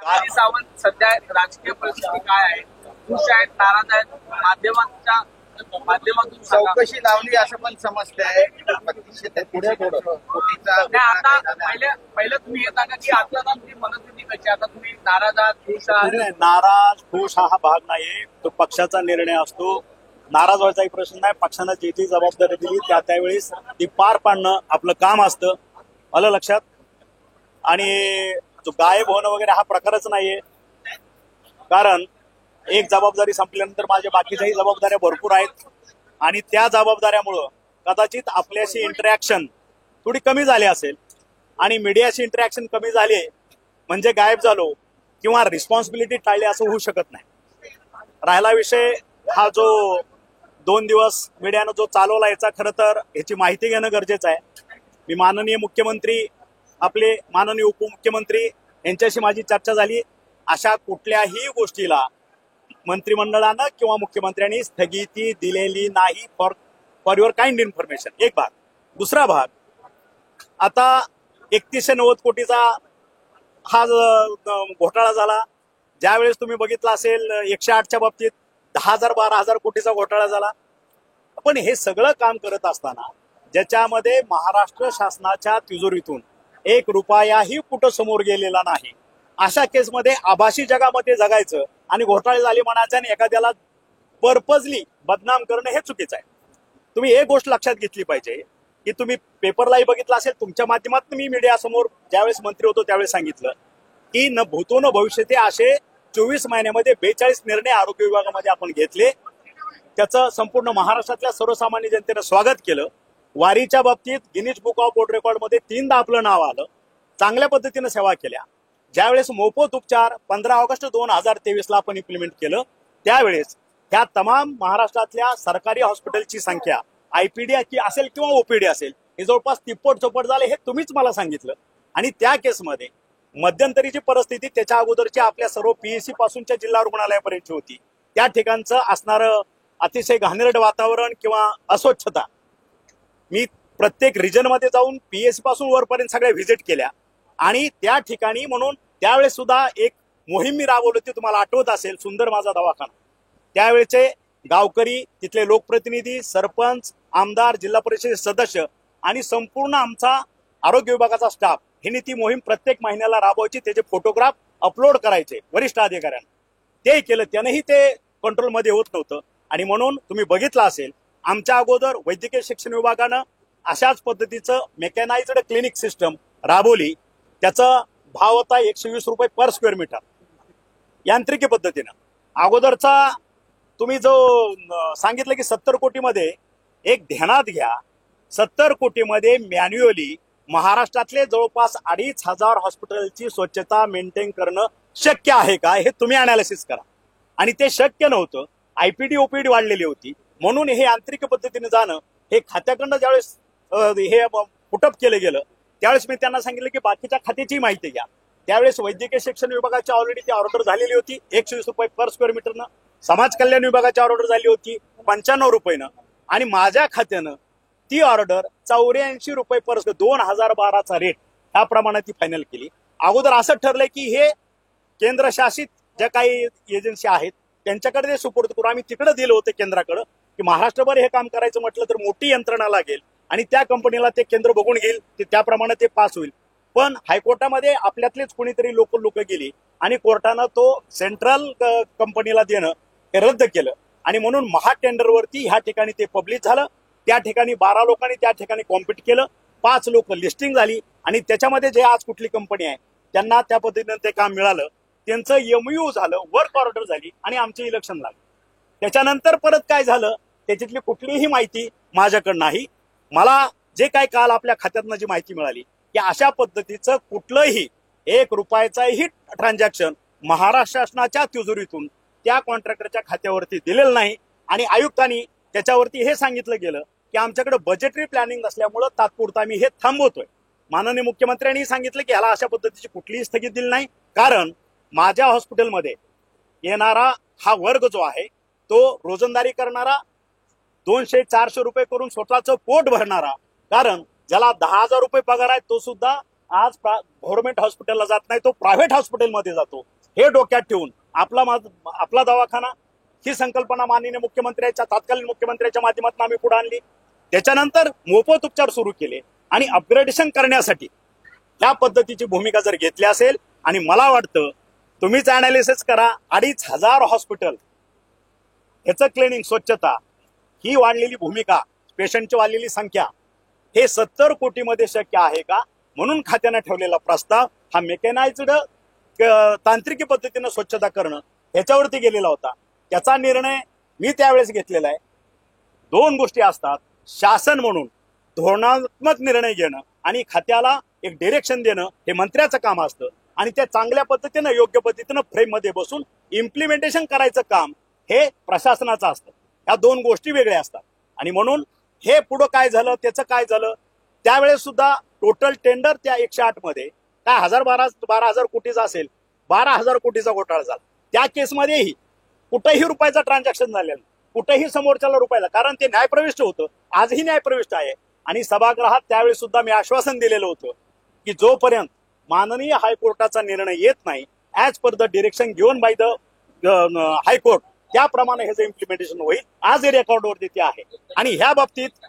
हरी सावंत सध्या राजकीय परिस्थिती काय आहे, खुश आहेत, नाराज आहेत, माध्यमातून चौकशी लावली असं पण समजतंय. 32 आता पहिलं तुम्ही हे सांगा की आता तुमची मनस्थिती कशी, आता तुम्ही नाराज आहात, खुश आहात? नाराज खुश हा भाग नाहीये, तो पक्षाचा निर्णय असतो. नाराज व्हायचाही प्रश्न नाही. पक्षानं जी ती जबाबदारी दिली त्यावेळेस ती पार पाडणं आपलं काम असतं. आलं लक्षात? आणि जो गायब होणं वगैरे हा प्रकारच नाहीये, कारण एक जबाबदारी संपल्यानंतर माझ्या बाकीच्याही जबाबदाऱ्या भरपूर आहेत आणि त्या जबाबदाऱ्यामुळं कदाचित आपल्याशी इंटरॅक्शन थोडी कमी झाली असेल आणि मीडियाशी इंटरॅक्शन कमी झाली म्हणजे गायब झालो किंवा रिस्पॉन्सिबिलिटी टाळली असं होऊ शकत नाही. राहिला विषय हा जो 2 दिवस मीडियानं जो चालवला याचा खरं तर याची माहिती घेणं गरजेचं आहे. मी माननीय मुख्यमंत्री, आपले माननीय उपमुख्यमंत्री यांच्याशी माझी चर्चा झाली. अशा कुठल्याही गोष्टीला मंत्रिमंडळानं किंवा मुख्यमंत्र्यांनी स्थगिती दिलेली नाही फॉर युअर काइंड इन्फॉर्मेशन. एक भाग. दुसरा भाग, आता 3190 कोटीचा हा घोटाळा झाला. ज्यावेळेस तुम्ही बघितला असेल 108च्या बाबतीत 10,000-12,000 कोटीचा घोटाळा झाला. पण हे सगळं काम करत असताना ज्याच्यामध्ये महाराष्ट्र शासनाच्या तिजोरीतून 1 रुपयाही कुठं समोर गेलेला नाही, अशा केसमध्ये आभासी जगामध्ये जगायचं आणि घोटाळे झाले म्हणायचं आणि एखाद्याला पर्पजली बदनाम करणं हे चुकीचं आहे. तुम्ही एक गोष्ट लक्षात घेतली पाहिजे की तुम्ही पेपरलाही बघितलं असेल, तुमच्या माध्यमातून मी मीडियासमोर ज्यावेळेस मंत्री होतो त्यावेळेस सांगितलं की न भूतो न भविष्यते असे 24 महिन्यामध्ये 42 निर्णय आरोग्य विभागामध्ये आपण घेतले. त्याचं संपूर्ण महाराष्ट्रातल्या सर्वसामान्य जनतेनं स्वागत केलं. वारीच्या बाबतीत गिनीज बुक ऑफ वर्ल्ड रेकॉर्डमध्ये 3दा आपलं नाव आलं. चांगल्या पद्धतीनं सेवा केल्या. ज्यावेळेस मोफत उपचार 15 ऑगस्ट 2023ला आपण इम्प्लिमेंट केलं त्यावेळेस ह्या तमाम महाराष्ट्रातल्या सरकारी हॉस्पिटलची संख्या आयपीडी असेल किंवा ओपीडी असेल हे जवळपास तिप्पट चौपट झाले, हे तुम्हीच मला सांगितलं. आणि त्या केसमध्ये मध्यंतरीची परिस्थिती त्याच्या अगोदरची आपल्या सर्व पीएससी पासूनच्या जिल्हा रुग्णालयापर्यंतची होती. त्या ठिकाणचं असणारं अतिशय घाणेरडं वातावरण किंवा अस्वच्छता, मी प्रत्येक रिजनमध्ये जाऊन पीएससी पासून वरपर्यंत सगळ्या व्हिजिट केल्या आणि त्या ठिकाणी म्हणून त्यावेळेस सुद्धा एक मोहीम मी राबवली होती, तुम्हाला आठवत असेल, सुंदर माझा दवाखाना. त्यावेळेचे गावकरी, तिथले लोकप्रतिनिधी, सरपंच, आमदार, जिल्हा परिषद सदस्य आणि संपूर्ण आमचा आरोग्य विभागाचा स्टाफ हिने ती मोहीम प्रत्येक महिन्याला राबवायची. त्याचे फोटोग्राफ अपलोड करायचे वरिष्ठ अधिकाऱ्यांना. ते केलं, त्यानेही ते कंट्रोलमध्ये होत नव्हतं. आणि म्हणून तुम्ही बघितलं असेल आमच्या अगोदर वैद्यकीय शिक्षण विभागानं अशाच पद्धतीचं मेकॅनाइज्ड क्लिनिक सिस्टम राबवली. त्याचा भाव होता 120 रुपये पर स्क्वेअर मीटर यांत्रिकी पद्धतीनं. अगोदरचा तुम्ही जो सांगितलं की 70 कोटीमध्ये, एक ध्यानात घ्या, 70 कोटीमध्ये मॅन्युअली महाराष्ट्रातले जवळपास 2,500 हॉस्पिटलची स्वच्छता मेंटेन करणं शक्य आहे का हे तुम्ही अनालिसिस करा. आणि ते शक्य नव्हतं. आयपीडी ओपीडी वाढलेली होती. म्हणून हे यांत्रिक पद्धतीने जाणं हे खात्याकडनं ज्यावेळेस हे पुटअप केलं गेलं त्यावेळेस मी त्यांना सांगितलं की बाकीच्या खात्याची माहिती घ्या. त्यावेळेस वैद्यकीय शिक्षण विभागाची ऑलरेडी ती ऑर्डर झालेली होती 120 रुपये पर स्क्वेअर मीटरनं. समाज कल्याण विभागाची ऑर्डर झाली होती 95 रुपयेनं आणि माझ्या खात्यानं ती ऑर्डर 84 रुपये पर 2012चा रेट ह्या प्रमाणात ती फायनल केली. अगोदर असं ठरलंय की हे केंद्रशासित ज्या काही एजन्सी आहेत त्यांच्याकडे ते सुपूर्द करू. आम्ही तिकडे दिलं होतं केंद्राकडे की महाराष्ट्रभर हे काम करायचं म्हटलं तर मोठी यंत्रणा लागेल आणि त्या कंपनीला ते केंद्र बघून घेईल, त्याप्रमाणे ते पास होईल. पण हायकोर्टामध्ये आपल्यातलीच कोणीतरी लोक गेली आणि कोर्टानं तो सेंट्रल कंपनीला देणं हे रद्द केलं. आणि म्हणून महाटेंडरवरती ह्या ठिकाणी ते पब्लिश झालं. त्या ठिकाणी 12 लोकांनी त्या ठिकाणी कॉम्पिट केलं. 5 लोक लिस्टिंग झाली आणि त्याच्यामध्ये जे आज कुठली कंपनी आहे त्यांना त्या पद्धतीनं ते काम मिळालं. त्यांचं एमयू झालं, वर्क ऑर्डर झाली आणि आमचे इलेक्शन लागलं. त्याच्यानंतर परत काय झालं त्याच्यातली कुठलीही माहिती माझ्याकडे नाही. मला जे काय काल आपल्या खात्यातनं जी माहिती मिळाली की अशा पद्धतीचं कुठलंही 1 रुपयाचाही ट्रान्झॅक्शन महाराष्ट्र शासनाच्या तिजोरीतून त्या कॉन्ट्रॅक्टरच्या खात्यावरती दिलेलं नाही. आणि आयुक्तांनी त्याच्यावरती हे सांगितलं गेलं की आमच्याकडे बजेटरी प्लॅनिंग नसल्यामुळं तात्पुरतं आम्ही हे थांबवतोय. माननीय मुख्यमंत्र्यांनी सांगितलं की ह्याला अशा पद्धतीची कुठलीही स्थगिती दिली नाही, कारण माझ्या हॉस्पिटलमध्ये येणारा हा वर्ग जो आहे तो रोजंदारी करणारा, 200-400 रुपये करून स्वतःचं पोट भरणारा, कारण ज्याला 10,000 रुपये पगार आहे तो सुद्धा आज गव्हर्नमेंट हॉस्पिटलला जात नाही, तो प्रायव्हेट हॉस्पिटलमध्ये जातो. हे डोक्यात ठेवून आपला दवाखाना ही संकल्पना माननीय मुख्यमंत्र्यांच्या तत्कालीन मुख्यमंत्र्यांच्या माध्यमातून आम्ही पुढे आणली. त्याच्यानंतर मोफत उपचार सुरू केले आणि अपग्रेडेशन करण्यासाठी या पद्धतीची भूमिका जर घेतली असेल, आणि मला वाटतं तुम्हीच अनालिसिस करा, 2,500 हॉस्पिटल ह्याचं क्लिनिंग स्वच्छता ही वाढलेली भूमिका, पेशंटची वाढलेली संख्या, हे 70 कोटीमध्ये शक्य आहे का? म्हणून खात्यानं ठेवलेला प्रस्ताव हा मेकॅनाइज्ड तांत्रिकी पद्धतीनं स्वच्छता करणं ह्याच्यावरती गेलेला होता. त्याचा निर्णय मी त्यावेळेस घेतलेला आहे. 2 गोष्टी असतात, शासन म्हणून धोरणात्मक निर्णय घेणं आणि खात्याला एक डिरेक्शन देणं हे मंत्र्याचं काम असतं, आणि ते चांगल्या पद्धतीनं योग्य पद्धतीनं फ्रेममध्ये बसून इम्प्लिमेंटेशन करायचं काम हे प्रशासनाचं असतं. ह्या 2 गोष्टी वेगळ्या असतात. आणि म्हणून हे पुढं काय झालं, त्याचं काय झालं, त्यावेळेस सुद्धा टोटल टेंडर त्या 108 मध्ये काय 12,000 कोटीचा असेल, 12,000 कोटीचा घोटाळा झाला. त्या केसमध्येही कुठेही रुपयाचं ट्रान्झॅक्शन झालेलं, कुठेही समोरच्याला रुपयाला, कारण ते न्यायप्रविष्ट होतं, आजही न्यायप्रविष्ट आहे. आणि सभागृहात त्यावेळेस सुद्धा मी आश्वासन दिलेलं होतं की जोपर्यंत माननीय हायकोर्टाचा निर्णय येत नाही, as per the direction given by the high court, त्याप्रमाणे ह्याचं इम्प्लिमेंटेशन होईल. आज हे रेकॉर्डवरती ते आहे. आणि ह्या बाबतीत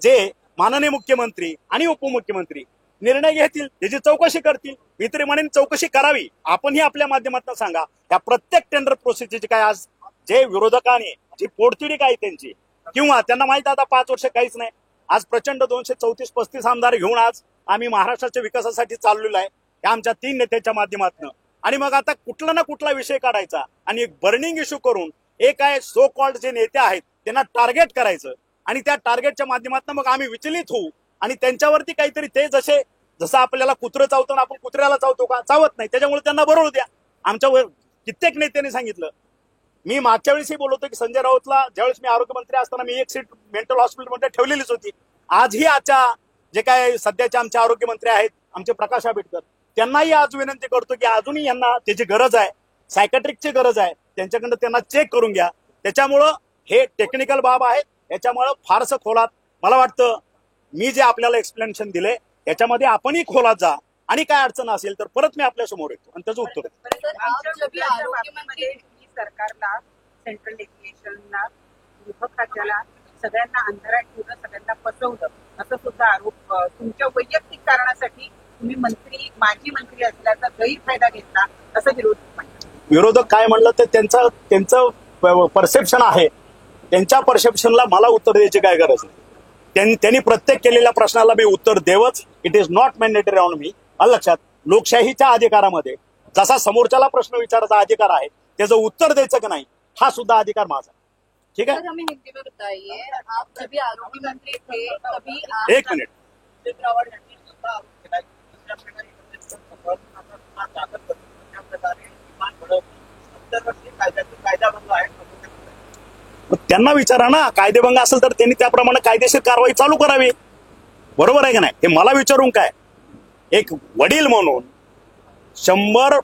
जे माननीय मुख्यमंत्री आणि उपमुख्यमंत्री निर्णय घेतील, त्याची चौकशी करतील. मी तरी म्हणेन चौकशी करावी. आपणही आपल्या माध्यमातून सांगा, त्या प्रत्येक टेंडर प्रोसेसची काय आज जे विरोधकांनी जी पोटतिडी काय त्यांची, किंवा त्यांना माहित आता 5 वर्ष काहीच नाही, आज प्रचंड 234-35 आमदार घेऊन आज आम्ही महाराष्ट्राच्या विकासासाठी चाललेलो आहे, या आमच्या 3 नेत्याच्या माध्यमातून. आणि मग आता कुठला ना कुठला विषय काढायचा आणि एक बर्निंग इश्यू करून एक आहे सो कॉल्ड जे नेते आहेत त्यांना टार्गेट करायचं, आणि त्या टार्गेटच्या माध्यमातून मग आम्ही विचलित होऊ आणि त्यांच्यावरती काहीतरी, ते जसं आपल्याला कुत्रं चावतं, आपण कुत्र्याला चावतो का? चावत नाही. त्याच्यामुळे त्यांना बरोबर द्या. आमच्यावर कित्येक नेत्यांनी सांगितलं. मी मागच्या वेळेसही बोलवतो की संजय राऊतला ज्यावेळेस मी आरोग्यमंत्री असताना मी एक सीट मेंटल हॉस्पिटलमध्ये ठेवलेलीच होती. आजही आजच्या जे काय सध्याचे आमचे आरोग्यमंत्री आहेत, आमचे प्रकाश आंबेडकर, त्यांनाही आज विनंती करतो की अजूनही यांना त्याची गरज आहे, सायकॅट्रिकची गरज आहे, त्यांच्याकडनं त्यांना चेक करून घ्या. त्याच्यामुळं हे टेक्निकल बाब आहे, याच्यामुळं फारसं खोलात मला वाटतं मी जे आपल्याला एक्सप्लेनेशन दिले याच्यामध्ये आपणही खोलात जा, आणि काय अडचण असेल तर परत मी आपल्या समोर येतो आणि त्याचं उत्तर सरकारला, सेंट्रल लेजिस्लेशनला, गृह खात्याला सगळ्यांना अंधारात ठेवलं, सगळ्यांना फसवलं, असं सुद्धा आरोप तुमच्या वैयक्तिक कारणासाठी तुम्ही माजी मंत्री असल्याचा गैरफायदा घेतला असं विरोधक म्हणतात. विरोधक काय म्हणलं तर त्यांचं परसेप्शन आहे, त्यांच्या परसेप्शनला मला उत्तर द्यायची काय गरज नाही. त्यांनी प्रत्येक केलेल्या प्रश्नाला मी उत्तर देवच. It is not mandatory on me. लक्षात, लोकशाहीच्या अधिकारामध्ये जसा समोरच्याला प्रश्न विचारायचा अधिकार आहे, त्याचं उत्तर द्यायचं की नाही हा सुद्धा अधिकार माझा. ठीक है, हमें हिंदी में बताइए, आप जब भी आरोग्य मंत्री थे तभी एक मिनिट, त्यांना विचारा ना, कायदेभंग असेल तर त्यांनी त्याप्रमाणे कायदेशीर कारवाई चालू करावी. बरोबर आहे का नाही? हे मला विचारून काय, एक वडील म्हणून 100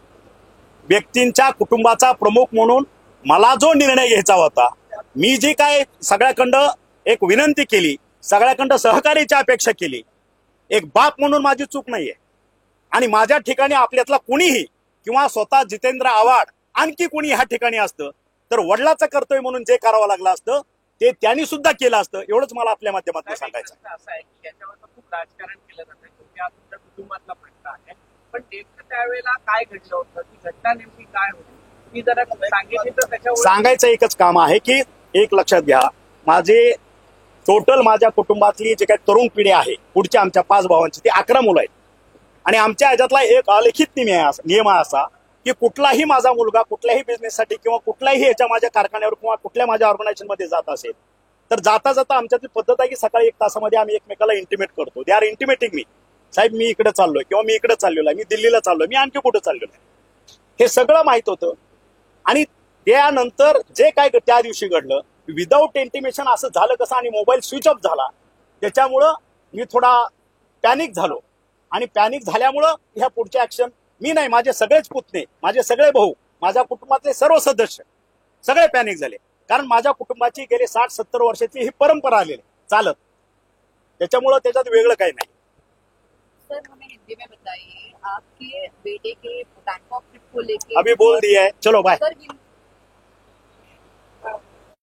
व्यक्तींच्या कुटुंबाचा प्रमुख म्हणून मला जो निर्णय घ्यायचा होता, मी जी काय सगळ्याकडं एक विनंती केली, सगळ्याकडं सहकार्याची अपेक्षा केली, एक बाप म्हणून माझी चूक नाहीये. आणि माझ्या ठिकाणी आपल्यातला कुणीही किंवा स्वतः जितेंद्र आव्हाड आणखी कुणी ह्या ठिकाणी असतं तर वडिलाचं कर्तव्य म्हणून जे करावं लागलं असतं ते त्यांनी सुद्धा केलं असतं. एवढंच मला आपल्या माध्यमातून सांगायचं. असं आहे की याच्यावर खूप राजकारण केलं जातं, तुमच्या तुमच्या कुटुंबातला प्रश्न आहे, पण नेमकं त्यावेळेला काय घडलं होतं, ती घटना नेमकी काय होती, मी जरा सांगितली तर त्याच्यावर सांगायचं एकच काम आहे की एक लक्षात घ्या, माझे टोटल माझ्या कुटुंबातली जे काही तरुण पिढी आहे, पुढच्या आमच्या 5 भावांची ती 11 मुलं आहेत. आणि आमच्या ह्याच्यातला एक अलिखित नियम असा की कुठलाही माझा मुलगा कुठल्याही बिझनेससाठी किंवा कुठल्याही ह्याच्या माझ्या कारखान्यावर किंवा कुठल्या माझ्या ऑर्गनायझेशन मध्ये जात असेल तर जाता जाता आमच्यातली पद्धत आहे की सकाळी 1 तासामध्ये आम्ही एकमेकाला इंटिमेट करतो. दे आर इंटिमेटिंग मी, साहेब मी इकडे चाललोय किंवा मी इकडे चाललेलो आहे, मी दिल्लीला चाललोय, मी आणखी कुठे चाललेलो आहे, हे सगळं माहित होतं. आणि त्यानंतर जे काय त्या दिवशी घडलं विदाऊट इंटिमेशन असं झालं कसं, आणि मोबाईल स्विच ऑफ झाला, त्याच्यामुळं मी थोडा पॅनिक झालो. आणि पॅनिक झाल्यामुळं ह्या पुढच्या ऍक्शन मी नाही, माझे सगळेच पुतणे, माझे सगळे भाऊ, माझ्या कुटुंबातले सर्व सदस्य सगळे पॅनिक झाले. कारण माझ्या कुटुंबाची गेले 60-70 वर्षाची ही परंपरा आलेली चालत, त्याच्यामुळं त्याच्यात वेगळं काही नाही. सर हमें हिंदी में बताइए, आपके बेटे के बैंकॉक ट्रिप को लेके अभी बोल दिया है, चलो बाय। अगर हिंदी